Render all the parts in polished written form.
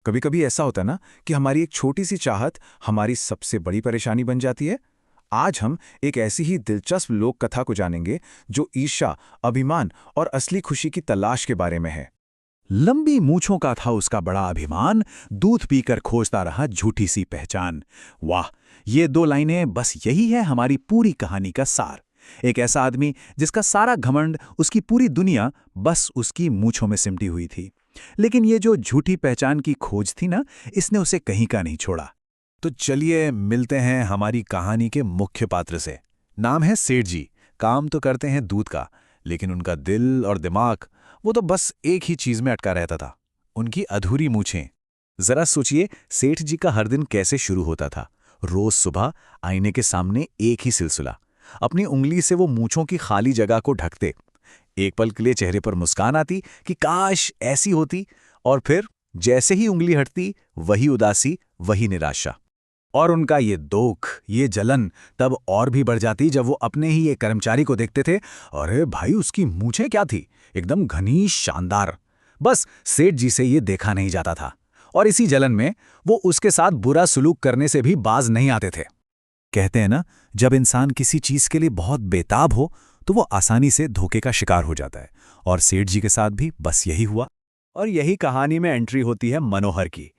कभी कभी ऐसा होता है ना कि हमारी एक छोटी सी चाहत हमारी सबसे बड़ी परेशानी बन जाती है। आज हम एक ऐसी ही दिलचस्प लोक कथा को जानेंगे जो ईर्ष्या, अभिमान और असली खुशी की तलाश के बारे में है। लंबी मूंछों का था उसका बड़ा अभिमान, दूध पीकर खोजता रहा झूठी सी पहचान। वाह, ये दो लाइनें, बस यही है हमारी पूरी कहानी का सार। एक ऐसा आदमी जिसका सारा घमंड, उसकी पूरी दुनिया बस उसकी मूंछों में सिमटी हुई थी। लेकिन ये जो झूठी पहचान की खोज थी ना, इसने उसे कहीं का नहीं छोड़ा। तो चलिए मिलते हैं हमारी कहानी के मुख्य पात्र से। नाम है सेठ जी। काम तो करते हैं दूध का, लेकिन उनका दिल और दिमाग, वो तो बस एक ही चीज में अटका रहता था, उनकी अधूरी मूछें। जरा सोचिए, सेठ जी का हर दिन कैसे शुरू होता था। रोज सुबह आईने के सामने एक ही सिलसिला। अपनी उंगली से वो मूछों की खाली जगह को ढकते। एक पल के लिए चेहरे पर मुस्कान आती कि काश ऐसी होती, और फिर जैसे ही उंगली हटती, वही उदासी, वही निराशा। और उनका ये दुख, ये जलन तब और भी बढ़ जाती जब वो अपने ही एक कर्मचारी को देखते थे। अरे भाई, उसकी मूछें क्या थी, एकदम घनी, शानदार। बस सेठ जी से ये देखा नहीं जाता था, और इसी जलन में वो उसके साथ बुरा सुलूक करने से भी बाज नहीं आते थे। कहते हैं ना, जब इंसान किसी चीज के लिए बहुत बेताब हो तो वो आसानी से धोखे का शिकार हो जाता है, और सेठ जी के साथ भी बस यही हुआ। और यही कहानी में एंट्री होती है मनोहर की।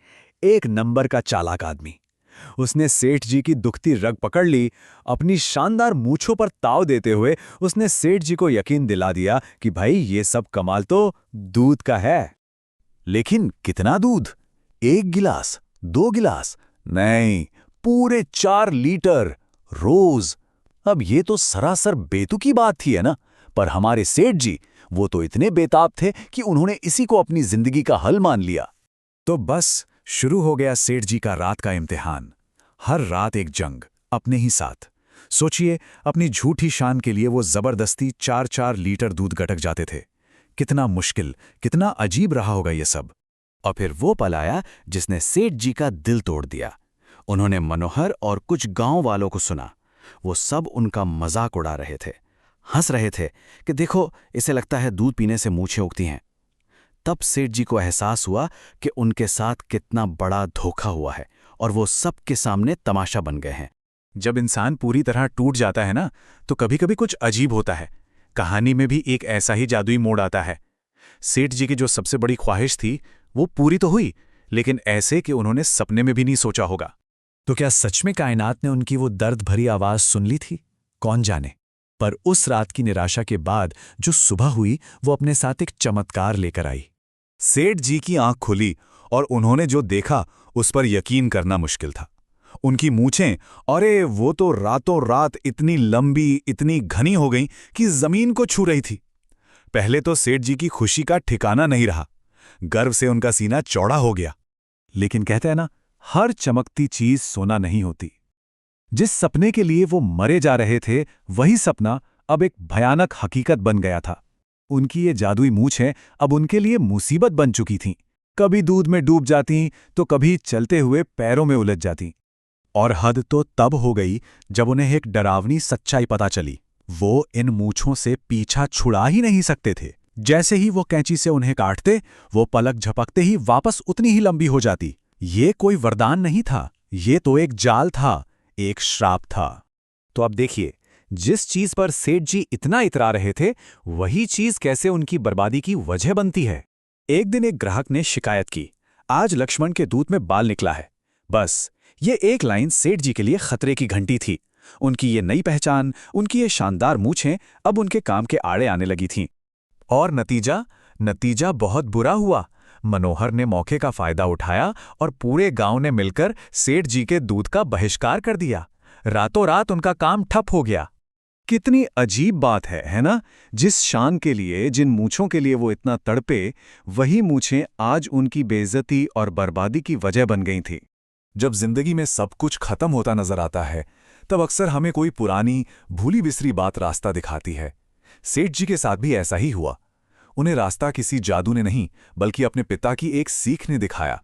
एक नंबर का चालाक आदमी। उसने सेठ जी की दुखती रग पकड़ ली। अपनी शानदार मूंछों पर ताव देते हुए उसने सेठ जी को यकीन दिला दिया कि भाई, ये सब कमाल तो दूध का है। लेकिन कितना दूध? 1 गिलास, 2 गिलास? नहीं, पूरे 4 लीटर रोज। अब ये तो सरासर बेतुकी बात थी, है ना? पर हमारे सेठ जी, वो तो इतने बेताब थे कि उन्होंने इसी को अपनी जिंदगी का हल मान लिया। तो बस शुरू हो गया सेठ जी का रात का इम्तिहान। हर रात एक जंग, अपने ही साथ। सोचिए, अपनी झूठी शान के लिए वो जबरदस्ती 4-4 लीटर दूध गटक जाते थे। कितना मुश्किल, कितना अजीब रहा होगा ये सब। और फिर वो पल आया जिसने सेठ जी का दिल तोड़ दिया। उन्होंने मनोहर और कुछ गांव वालों को सुना। वो सब उनका मजाक उड़ा रहे थे, हंस रहे थे कि देखो, इसे लगता है दूध पीने से मूछें उगती हैं। तब सेठ जी को एहसास हुआ कि उनके साथ कितना बड़ा धोखा हुआ है, और वो सबके सामने तमाशा बन गए हैं। जब इंसान पूरी तरह टूट जाता है ना, तो कभी कभी कुछ अजीब होता है। कहानी में भी एक ऐसा ही जादुई मोड़ आता है। सेठ जी की जो सबसे बड़ी ख्वाहिश थी, वो पूरी तो हुई, लेकिन ऐसे कि उन्होंने सपने में भी नहीं सोचा होगा। तो क्या सच में कायनात ने उनकी वो दर्द भरी आवाज सुन ली थी? कौन जाने। पर उस रात की निराशा के बाद जो सुबह हुई, वो अपने साथ एक चमत्कार लेकर आई। सेठ जी की आंख खुली, और उन्होंने जो देखा उस पर यकीन करना मुश्किल था। उनकी मूछें, अरे वो तो रातों रात इतनी लंबी, इतनी घनी हो गईं कि जमीन को छू रही थी। पहले तो सेठ जी की खुशी का ठिकाना नहीं रहा। गर्व से उनका सीना चौड़ा हो गया। लेकिन कहते हैं ना, हर चमकती चीज सोना नहीं होती। जिस सपने के लिए वो मरे जा रहे थे, वही सपना अब एक भयानक हकीकत बन गया था। उनकी ये जादुई मूछें अब उनके लिए मुसीबत बन चुकी थीं। कभी दूध में डूब जातीं, तो कभी चलते हुए पैरों में उलझ जातीं। और हद तो तब हो गई जब उन्हें एक डरावनी सच्चाई पता चली। वो इन मूछों से पीछा छुड़ा ही नहीं सकते थे। जैसे ही वो कैंची से उन्हें काटते, वो पलक झपकते ही वापस उतनी ही लंबी हो जाती। ये कोई वरदान नहीं था, ये तो एक जाल था, एक श्राप था। तो अब देखिए, जिस चीज पर सेठ जी इतना इतरा रहे थे, वही चीज कैसे उनकी बर्बादी की वजह बनती है। एक दिन एक ग्राहक ने शिकायत की, आज लक्ष्मण के दूध में बाल निकला है। बस ये एक लाइन सेठ जी के लिए खतरे की घंटी थी। उनकी ये नई पहचान, उनकी ये शानदार मूछें अब उनके काम के आड़े आने लगी थीं। और नतीजा बहुत बुरा हुआ। मनोहर ने मौके का फायदा उठाया और पूरे गांव ने मिलकर सेठ जी के दूध का बहिष्कार कर दिया। रातों रात उनका काम ठप हो गया। कितनी अजीब बात है ना? जिस शान के लिए, जिन मूछों के लिए वो इतना तड़पे, वही मूछें आज उनकी बेइज्जती और बर्बादी की वजह बन गई थी। जब जिंदगी में सब कुछ खत्म होता नजर आता है, तब अक्सर हमें कोई पुरानी, भूली बिसरी बात रास्ता दिखाती है। सेठ जी के साथ भी ऐसा ही हुआ। उन्हें रास्ता किसी जादू ने नहीं, बल्कि अपने पिता की एक सीख ने दिखाया।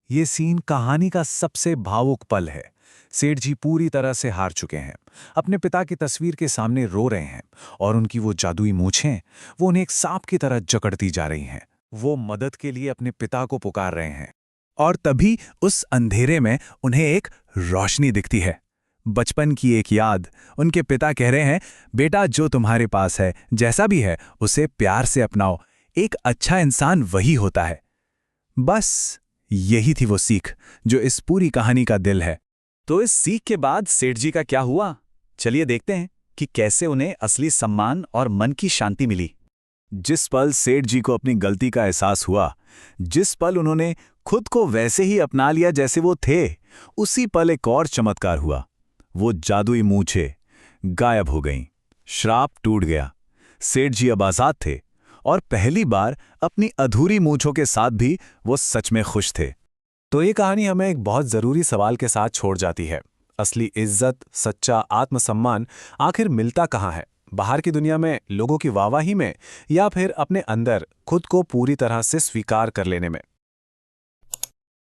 ये सीन कहानी का सबसे भावुक पल है। सेठ जी पूरी तरह से हार चुके हैं, अपने पिता की तस्वीर के सामने रो रहे हैं, और उनकी वो जादुई मूछें, वो उन्हें एक सांप की तरह जकड़ती जा रही हैं। वो मदद के लिए अपने पिता को पुकार रहे हैं। और तभी उस अंधेरे में उन्हें एक रोशनी दिखती है। बचपन की एक याद। उनके पिता कह रहे हैं, बेटा जो तुम्हारे पास है जैसा भी है उसे प्यार से अपनाओ, एक अच्छा इंसान वही होता है। बस यही थी वो सीख जो इस पूरी कहानी का दिल है। तो इस सीख के बाद सेठ जी का क्या हुआ? चलिए देखते हैं कि कैसे उन्हें असली सम्मान और मन की शांति मिली। जिस पल सेठ जी को अपनी गलती का एहसास हुआ, जिस पल उन्होंने खुद को वैसे ही अपना लिया जैसे वो थे, उसी पल एक और चमत्कार हुआ। वो जादुई मूंछें गायब हो गईं, श्राप टूट गया। सेठ जी अब आजाद थे और पहली बार अपनी अधूरी मूंछों के साथ भी वो सच में खुश थे। तो ये कहानी हमें एक बहुत ज़रूरी सवाल के साथ छोड़ जाती है। असली इज्जत, सच्चा आत्मसम्मान आखिर मिलता कहाँ है? बाहर की दुनिया में, लोगों की वाहवाही में, या फिर अपने अंदर खुद को पूरी तरह से स्वीकार कर लेने में?